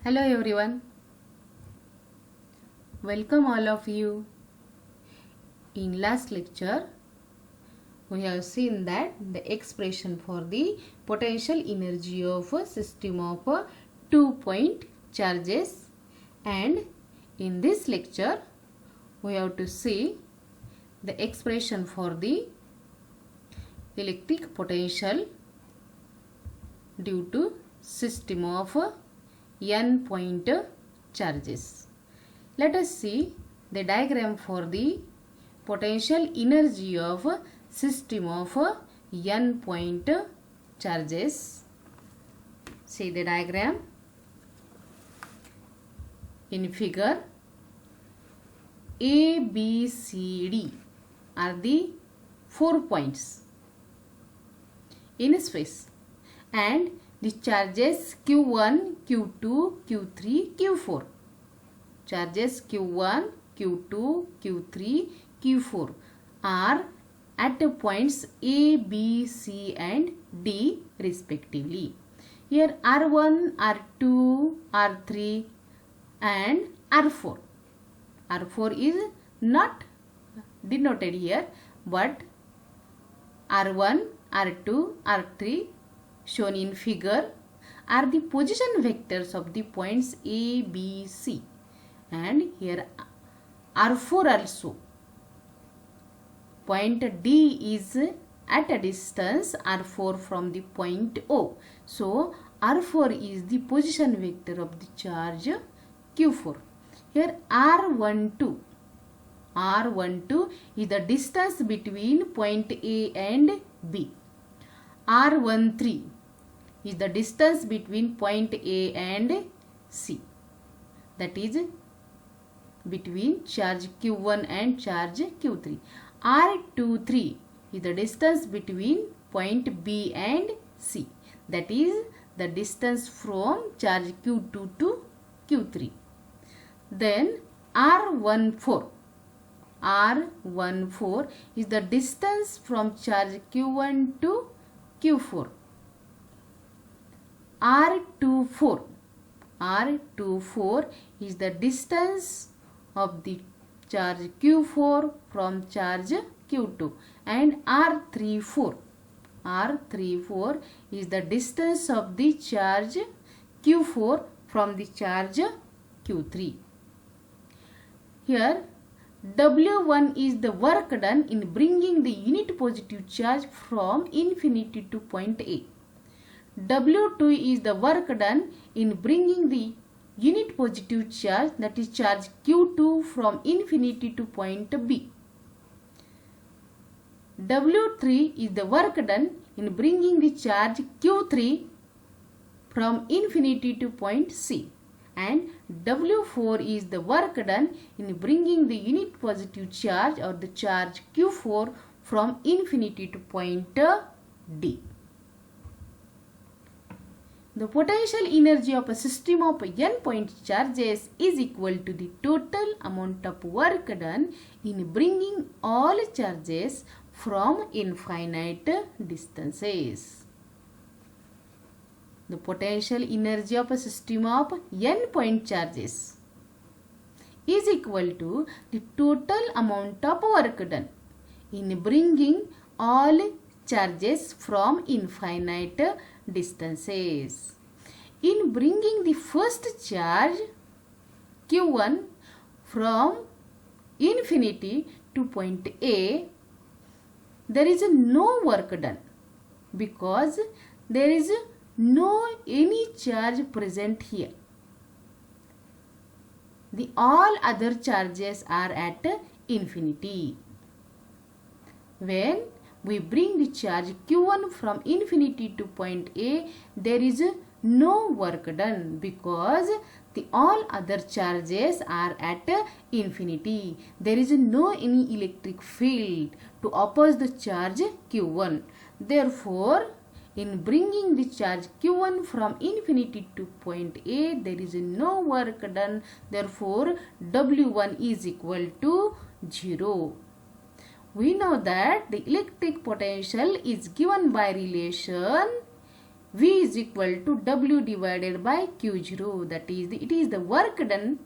Hello everyone, welcome all of you. In last lecture, we have seen that the expression for the potential energy of a system of 2-point charges, and in this lecture, we have to see the expression for the electric potential due to system of n-point charges. Let us see the diagram for the potential energy of system of n-point charges. See the diagram in figure. A, B, C, D are the 4 points in space, and the charges Q1, Q2, Q3, Q4. Charges Q1, Q2, Q3, Q4 are at points A, B, C and D respectively. Here R1, R2, R3 and R4. R4 is not denoted here, but R1, R2, R3 shown in figure are the position vectors of the points A, B, C, and here R4 also. Point D is at a distance R4 from the point O. So R4 is the position vector of the charge Q4. Here R12 is the distance between point A and B. R13 is the distance between point A and C, that is between charge Q1 and charge Q3. R23 is the distance between point B and C, that is the distance from charge Q2 to Q3. Then R14 is the distance from charge Q1 to Q4. R24 is the distance of the charge Q4 from charge Q2, and R34 is the distance of the charge Q4 from the charge Q3. Here W1 is the work done in bringing the unit positive charge from infinity to point A. W2 is the work done in bringing the unit positive charge, that is charge Q2, from infinity to point B. W3 is the work done in bringing the charge Q3 from infinity to point C. And W4 is the work done in bringing the unit positive charge or the charge Q4 from infinity to point D. The potential energy of a system of n-point charges is equal to the total amount of work done in bringing all charges from infinite distances. The potential energy of a system of n-point charges is equal to the total amount of work done in bringing all charges from infinite distances. In bringing the first charge Q1 from infinity to point A, there is no work done because there is no any charge present here. The all other charges are at infinity. When we bring the charge Q1 from infinity to point A, there is no work done because the all other charges are at infinity. There is no any electric field to oppose the charge Q1. Therefore, in bringing the charge Q1 from infinity to point A, there is no work done. Therefore, W1 is equal to 0. We know that the electric potential is given by relation V is equal to W divided by Q0. That is, it is the work done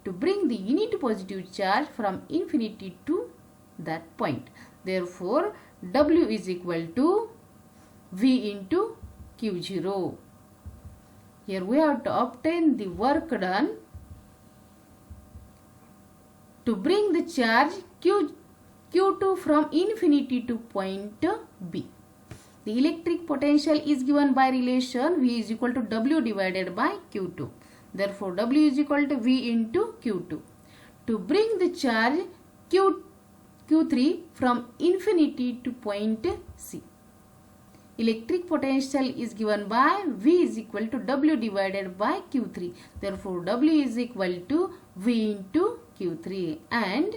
to bring the unit positive charge from infinity to that point. Therefore, W is equal to V into Q0. Here we have to obtain the work done to bring the charge Q2 from infinity to point B. The electric potential is given by relation V is equal to W divided by Q2. Therefore, W is equal to V into Q2. To bring the charge Q3 from infinity to point C. Electric potential is given by V is equal to W divided by Q3. Therefore, W is equal to V into Q3. And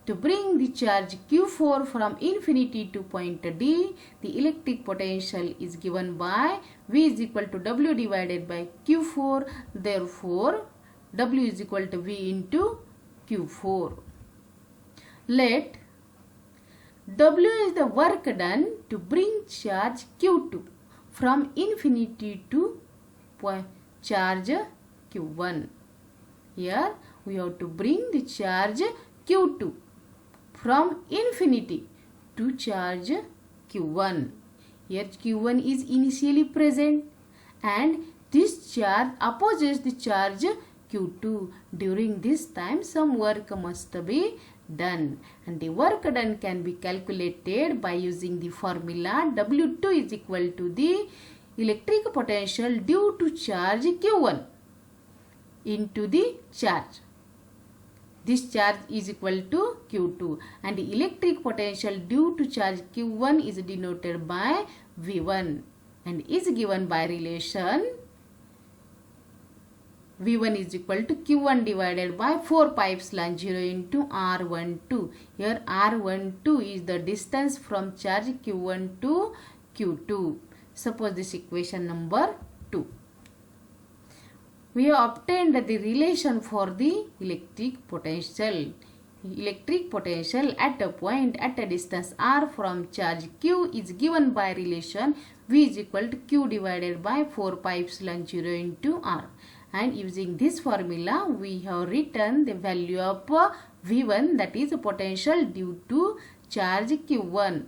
to bring the charge Q4 from infinity to point D, the electric potential is given by V is equal to W divided by Q4. Therefore, W is equal to V into Q4. Let W is the work done to bring charge Q2 from infinity to charge Q1. Here we have to bring the charge Q2 from infinity to charge Q1. Here Q1 is initially present and this charge opposes the charge Q2. During this time some work must be done, and the work done can be calculated by using the formula W2 is equal to the electric potential due to charge Q1 into the charge. This charge is equal to Q2 and the electric potential due to charge Q1 is denoted by V1 and is given by relation V1 is equal to Q1 divided by 4 pi epsilon 0 into R12. Here R12 is the distance from charge Q1 to Q2. Suppose this equation number 2. We have obtained the relation for the electric potential. Electric potential at a point at a distance R from charge Q is given by relation V is equal to Q divided by 4 pi epsilon 0 into R. And using this formula, we have written the value of V1, that is potential due to charge Q1,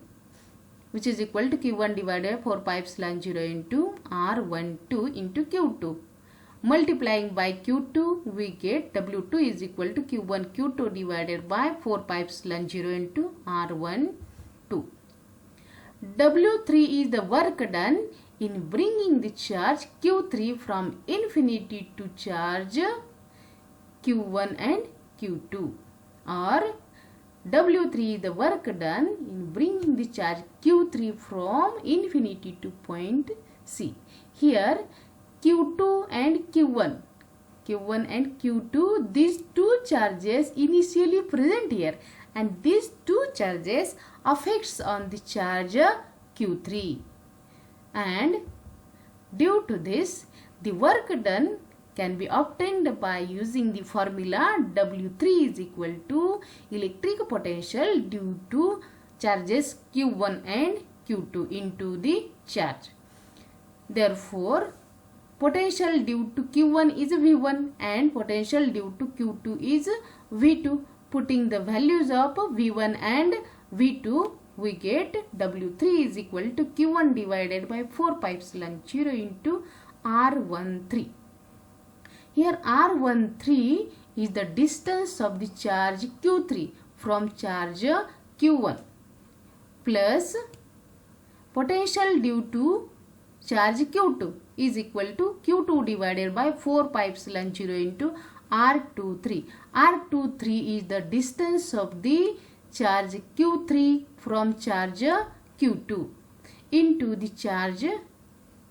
which is equal to Q1 divided by 4 pi epsilon 0 into R12 into Q2. Multiplying by Q2, we get W2 is equal to Q1 Q2 divided by 4 pi epsilon 0 into R12. W3 is the work done in bringing the charge Q3 from infinity to charge Q1 and Q2, or W3 is the work done in bringing the charge Q3 from infinity to point C. Here Q2 and Q1 and Q2, these two charges initially present here, and these two charges affects on the charge Q3. And due to this, the work done can be obtained by using the formula W3 is equal to electric potential due to charges Q1 and Q2 into the charge. Therefore, potential due to Q1 is V1 and potential due to Q2 is V2. Putting the values of V1 and V2, we get W3 is equal to Q1 divided by 4 pi epsilon 0 into R13. Here R13 is the distance of the charge Q3 from charge Q1 plus potential due to charge Q2 is equal to Q2 divided by 4 pi epsilon 0 into R23. R23 is the distance of the charge Q3 from charge Q2 into the charge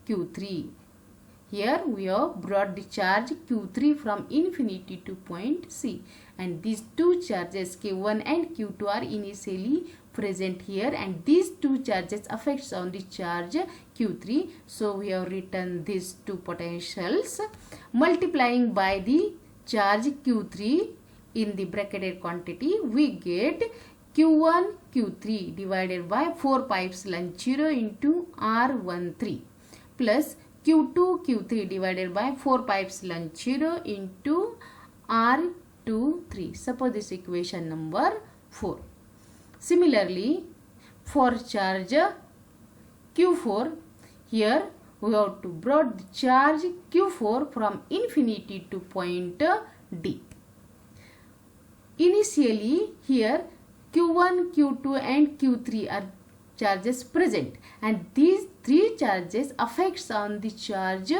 Q3. Here we have brought the charge Q3 from infinity to point C, and these two charges Q1 and Q2 are initially present here, and these two charges affects on the charge Q3. So we have written these two potentials. Multiplying by the charge Q3 in the bracketed quantity, we get Q1 Q3 divided by 4 pi epsilon 0 into R13 plus Q2 Q3 divided by 4 pi epsilon 0 into R23. Suppose this equation number 4. Similarly, for charge Q4, here we have to brought the charge Q4 from infinity to point D. Initially, here Q1, Q2 and Q3 are charges present, and these three charges affects on the charge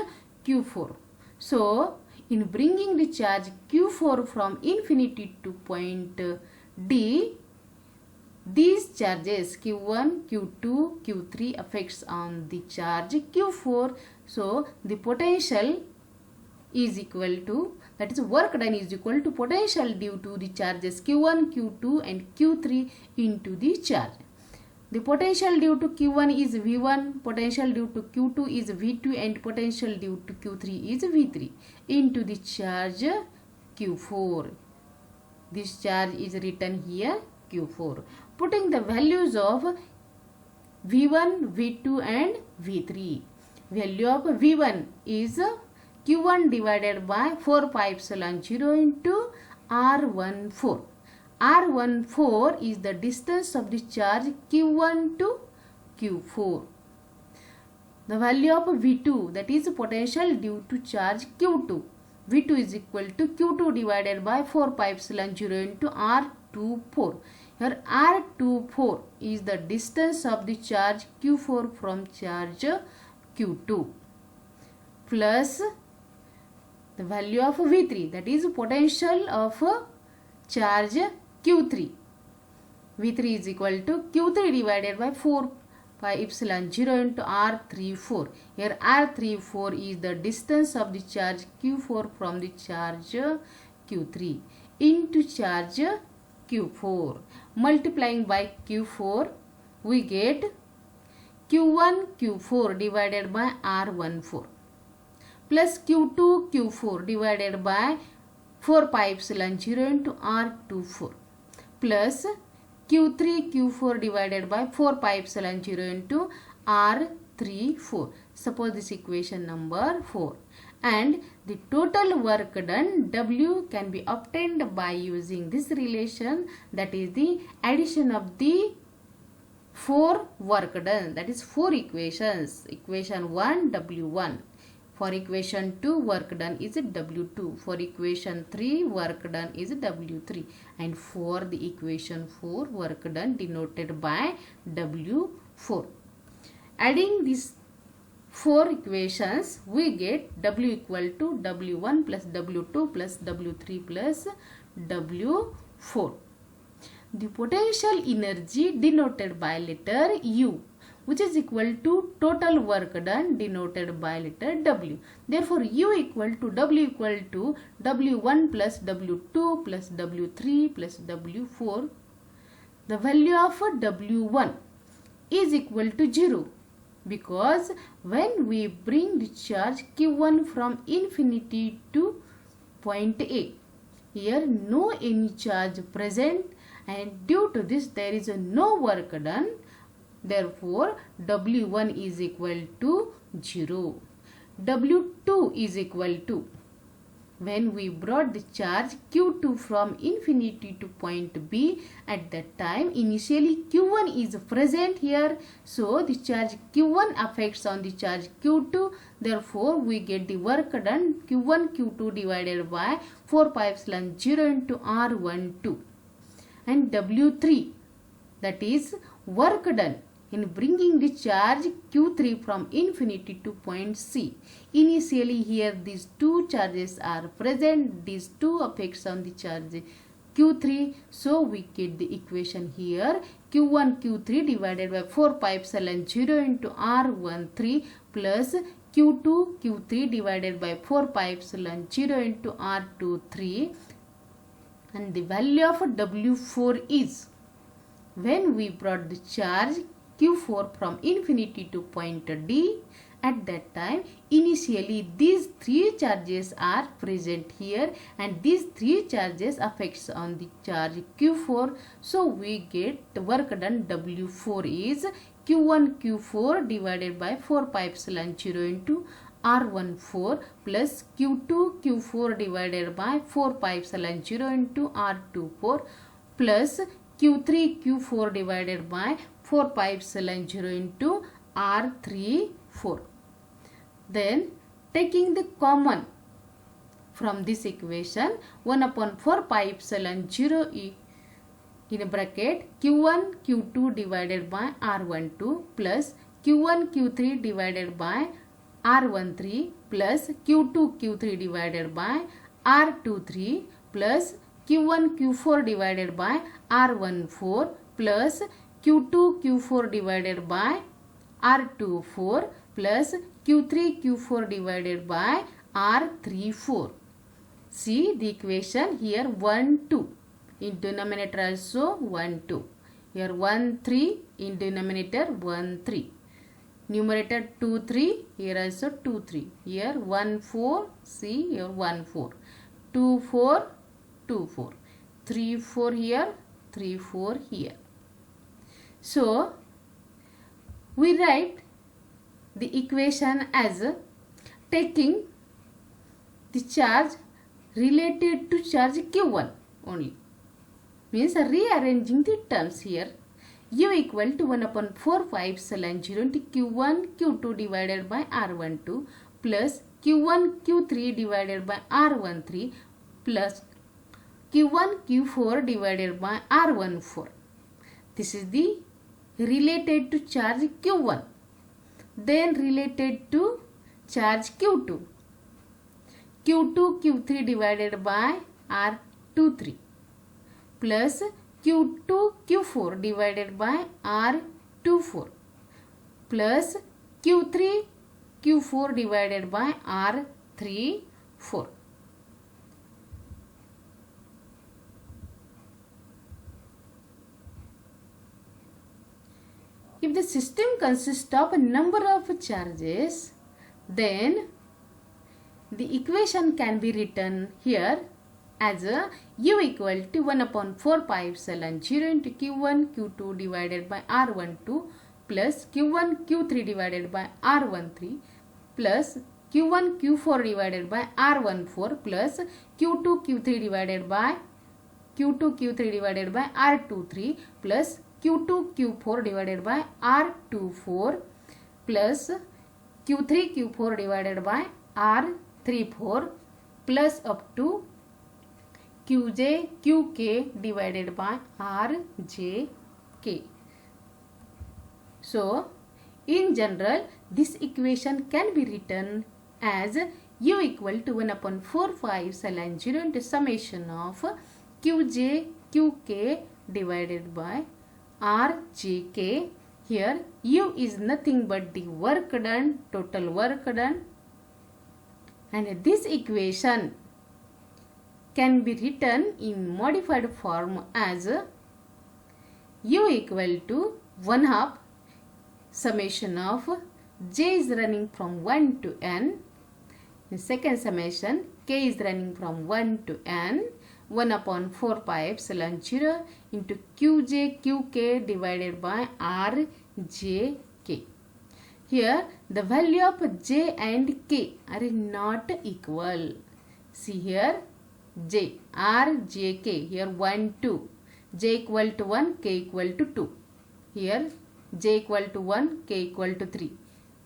Q4. So, in bringing the charge Q4 from infinity to point D, these charges Q1, Q2, Q3 affects on the charge Q4. So, the potential is equal to, that is work done is equal to potential due to the charges Q1, Q2 and Q3 into the charge. The potential due to Q1 is V1, potential due to Q2 is V2 and potential due to Q3 is V3 into the charge Q4. This charge is written here Q4. Putting the values of V1, V2 and V3. Value of V1 is Q1 divided by 4 pi epsilon 0 into R14. R14 is the distance of the charge Q1 to Q4. The value of V2, that is potential due to charge Q2. V2 is equal to Q2 divided by 4 pi epsilon 0 into R24. Here R24 is the distance of the charge Q4 from charge Q2 plus the value of V3, that is potential of charge Q3. V3 is equal to Q3 divided by 4 pi epsilon 0 into R34. Here R34 is the distance of the charge Q4 from the charge Q3 into charge Q4. Multiplying by Q4, we get Q1 Q4 divided by R14 plus Q2 Q4 divided by 4 pi epsilon 0 into R24 plus Q3 Q4 divided by 4 pi epsilon 0 into R34. Suppose this equation number 4. And the total work done W can be obtained by using this relation, that is the addition of the 4 work done, that is 4 equations. Equation 1 W1. For equation 2 work done is W2. For equation 3 work done is W3. And for the equation 4 work done denoted by W4. Adding these 4 equations, we get W equal to W1 plus W2 plus W3 plus W4. The potential energy denoted by letter U, which is equal to total work done denoted by letter W. Therefore, U equal to W equal to W1 plus W2 plus W3 plus W4. The value of W1 is equal to 0, because when we bring the charge Q1 from infinity to point A, here no any charge present, and due to this there is no work done. Therefore, W1 is equal to 0. W2 is equal to, when we brought the charge Q2 from infinity to point B, at that time initially Q1 is present here. So, the charge Q1 affects on the charge Q2. Therefore, we get the work done Q1 Q2 divided by 4 pi epsilon 0 into R12. And W3, that is work done in bringing the charge Q3 from infinity to point C. Initially here these two charges are present, these two affects on the charge Q3. So we get the equation here Q1 Q3 divided by 4 pi epsilon 0 into R13 plus Q2 Q3 divided by 4 pi epsilon 0 into R23. And the value of W4 is, when we brought the charge Q4 from infinity to point D, at that time initially these three charges are present here and these three charges affects on the charge Q4. So we get the work done W4 is Q1 Q4 divided by 4 pi epsilon 0 into R14 plus Q2 Q4 divided by 4 pi epsilon 0 into R24 plus Q3 Q4 divided by 4 pi epsilon 0 into R34. Then taking the common from this equation 1 upon 4 pi epsilon 0 in a bracket Q1 Q2 divided by R12 plus Q1 Q3 divided by R13 plus Q2 Q3 divided by R23 plus Q1 Q4 divided by R14 plus Q2 Q4 divided by R24 plus Q3 Q4 divided by R34. See the equation here 1 2 in denominator also 1 2. Here 1 3 in denominator 1 3. Numerator 2 3 here also 2 3. Here 1 4 see here 1 4. 2 4 2 4. 3 4 here 3 4 here. So we write the equation as taking the charge related to charge Q1 only. Means rearranging the terms here. U equal to 1 upon 4 pi epsilon 0 into Q1 Q2 divided by R12 plus Q1 Q3 divided by R13 plus Q1 Q4 divided by R14. This is the related to charge Q1. Then related to charge Q2. Q2 Q3 divided by R23 plus Q2 Q4 divided by R24 plus Q3 Q4 divided by R34. If the system consists of a number of charges, then the equation can be written here as U equal to 1 upon 4 pi epsilon 0 into Q1 Q2 divided by R12 plus Q1 Q3 divided by R13 plus Q1 Q4 divided by R14 plus Q2 Q3 divided by R23 plus Q2 Q4 divided by R24 plus Q3 Q4 divided by R34 plus up to Qj Qk divided by Rjk. So in general this equation can be written as U equal to 1 upon 4 pi epsilon 0 into summation of Qj Qk divided by Rjk. Here U is nothing but the work done, total work done, and this equation can be written in modified form as U equal to 1/2 summation of j is running from 1 to n. In second summation k is running from 1 to n. 1 upon 4 pi epsilon 0 into Qj Qk divided by Rjk. Here the value of j and k are not equal. See here j Rjk here 1 2 j equal to 1 k equal to 2. Here j equal to 1 k equal to 3,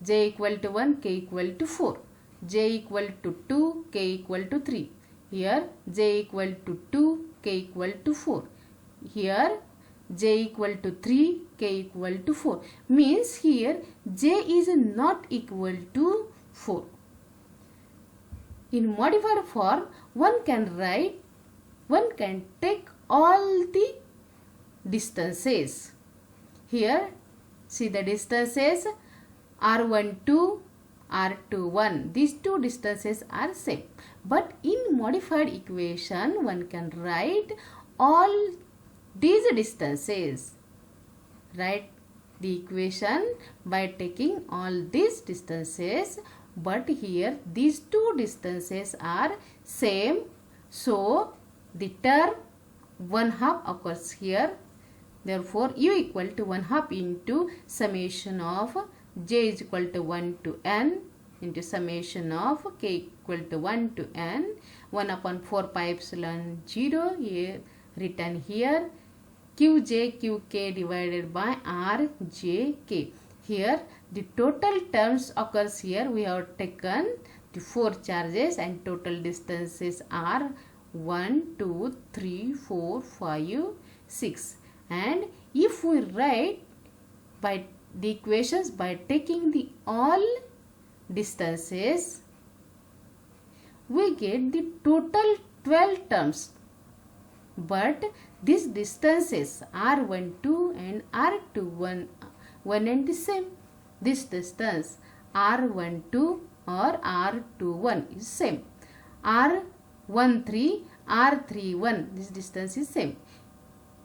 j equal to 1 k equal to 4, j equal to 2 k equal to 3. Here j equal to 2 k equal to 4. Here j equal to 3 k equal to 4. Means here j is not equal to 4. In modified form one can take all the distances. Here see the distances R12 R21. These two distances are same. But in modified equation one can write all these distances. Right? the equation by taking all these distances, but here these two distances are same, so the term 1/2 occurs here. Therefore, U equal to 1/2 into summation of j is equal to 1 to n into summation of k equal to 1 to n, 1 upon 4 pi epsilon 0 here written here, qj qk divided by rjk. Here the total terms occurs here. We have taken the 4 charges and total distances are 1, 2, 3, 4, 5, 6. And if we write by the equations by taking the all distances, we get the total 12 terms. But these distances R12 and R21 one and the same. This distance R12 or R21 is same. R13, R31, this distance is same.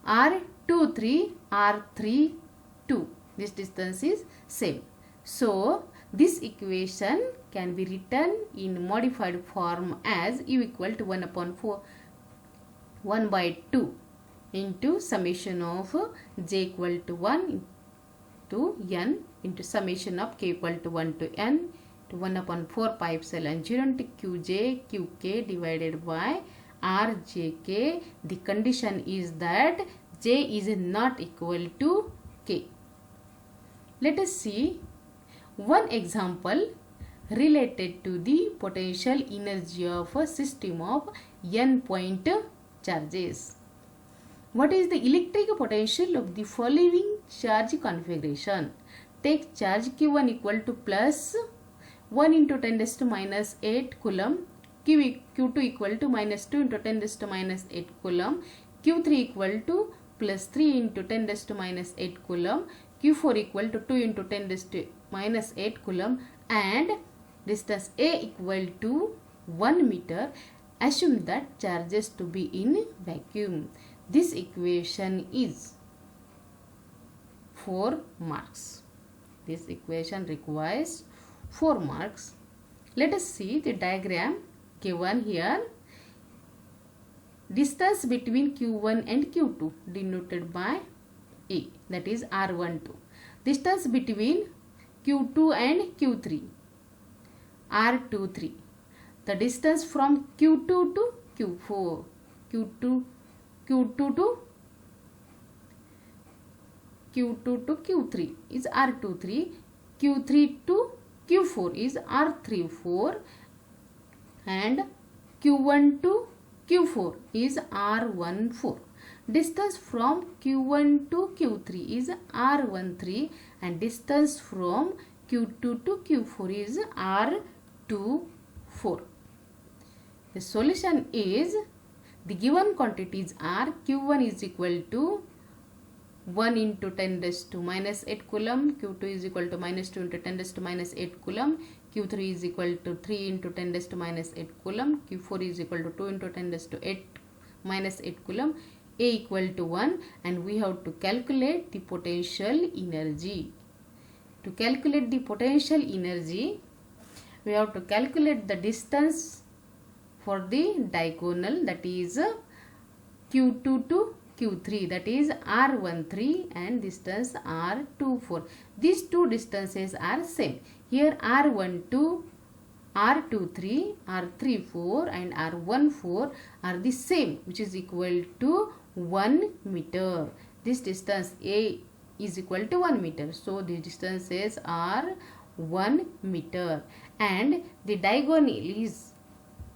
R23, R32, this distance is same. So, this equation can be written in modified form as U equal to 1 upon 4, 1 by 2 into summation of j equal to 1 to n into summation of k equal to 1 to n to 1 upon 4 pi epsilon 0 into qj qk divided by rjk. The condition is that j is not equal to k. Let us see one example related to the potential energy of a system of n point charges. What is the electric potential of the following charge configuration? Take charge q1 equal to plus 1 into 10 raised to minus 8 coulomb, q2 equal to minus 2 into 10 raised to minus 8 coulomb, q3 equal to plus 3 into 10 raised to minus 8 coulomb, q4 equal to 2 into 10 raised to minus 8 coulomb, and distance a equal to 1 meter. Assume that charges to be in vacuum. This equation is 4 marks. This equation requires 4 marks. Let us see the diagram given here. Distance between q1 and q2 denoted by a, that is r12. Distance between q2 and q3, r23. The distance from q2 to q4, q2 to q3 is r23, q3 to q4 is r34, and q1 to q4 is r14. Distance from q1 to q3 is r13, and distance from q2 to q4 is r24. The solution is, the given quantities are q1 is equal to 1 into 10 raised to minus 8 coulomb, q2 is equal to minus 2 into 10 raised to minus 8 coulomb, q3 is equal to 3 into 10 raised to minus 8 coulomb, q4 is equal to 2 into 10 raised to 8 minus 8 coulomb, a equal to 1, and we have to calculate the potential energy. To calculate the potential energy, we have to calculate the distance for the diagonal, that is q2 to q3, that is r13, and distance r24. These two distances are same. Here r12, r23, r34 and r14 are the same, which is equal to 1 meter. This distance a is equal to 1 meter. So the distances are 1 meter, and the diagonal is,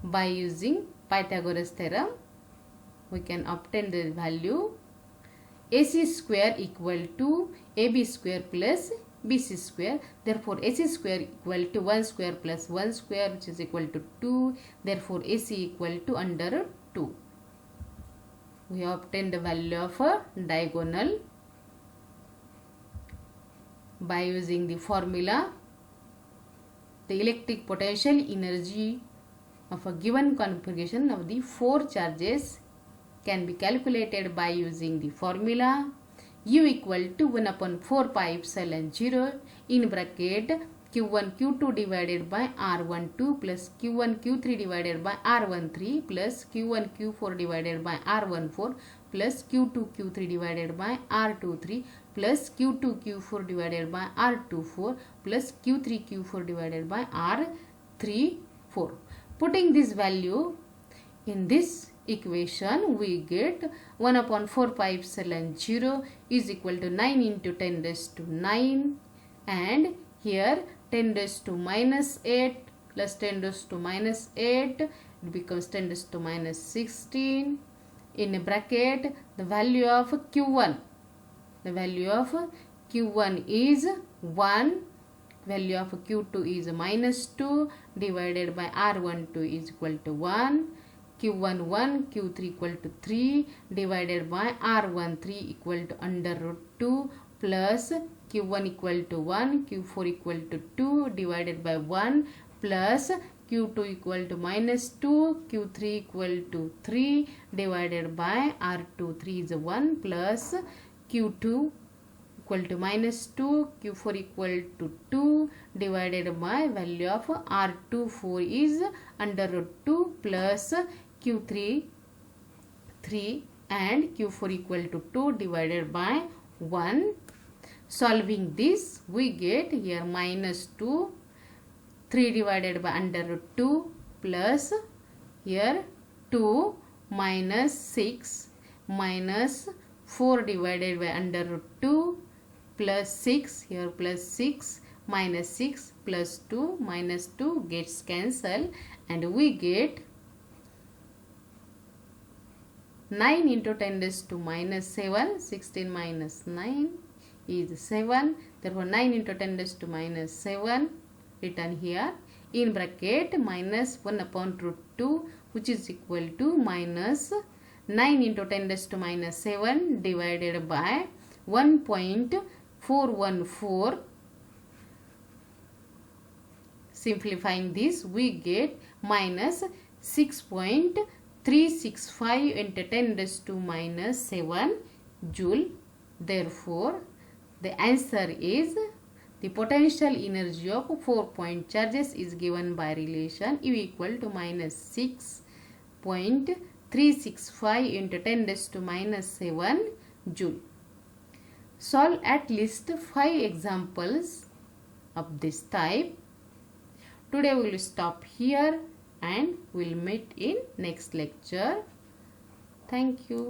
by using Pythagoras theorem, we can obtain the value AC square equal to AB square plus BC square. Therefore, AC square equal to 1 square plus 1 square, which is equal to 2. Therefore, AC equal to under 2. We have obtained the value of a diagonal by using the formula. The electric potential energy of a given configuration of the 4 charges can be calculated by using the formula U equal to 1 upon 4 pi epsilon 0 in bracket Q1 Q2 divided by R12 plus Q1 Q3 divided by R13 plus Q1 Q4 divided by R14 plus Q2 Q3 divided by R23 plus Q2 Q4 divided by R24 plus Q3 Q4 divided by R34. Putting this value in this equation, we get 1 upon 4 pi epsilon 0 is equal to 9 into 10 raised to 9, and here 10 raised to minus 8 plus 10 raised to minus 8, it becomes 10 raised to minus 16. In a bracket, the value of Q1, the value of Q1 is 1, value of Q2 is minus 2, divided by R12 is equal to 1, Q1 1, Q3 equal to 3, divided by R13 equal to under root 2, plus Q1 equal to 1, Q4 equal to 2, divided by 1, plus Q2 equal to minus 2, Q3 equal to 3, divided by R23 is 1, plus Q2 equal to minus 2, Q4 equal to 2, divided by value of R24 is under root 2, plus Q3 3 and Q4 equal to 2 divided by 1. Solving this, we get here minus 2, 3 divided by under root 2, plus here 2 minus 6 minus 4 divided by under root 2, plus 6, here plus 6 minus 6 plus 2 minus 2 gets cancelled, and we get 9 into 10 raised to minus 7, 16 minus 9 is 7, therefore 9 into 10 raised to minus 7 written here, in bracket minus 1 upon root 2, which is equal to minus 9 into 10 raised to minus 7 divided by 1.414. Simplifying this, we get minus 6.365 into 10 raised to minus 7 joule. Therefore, the answer is the potential energy of 4-point charges is given by relation U equal to minus 6.365 into 10 raised to minus 7 joule. Solve at least 5 examples of this type. Today we will stop here and we will meet in next lecture. Thank you.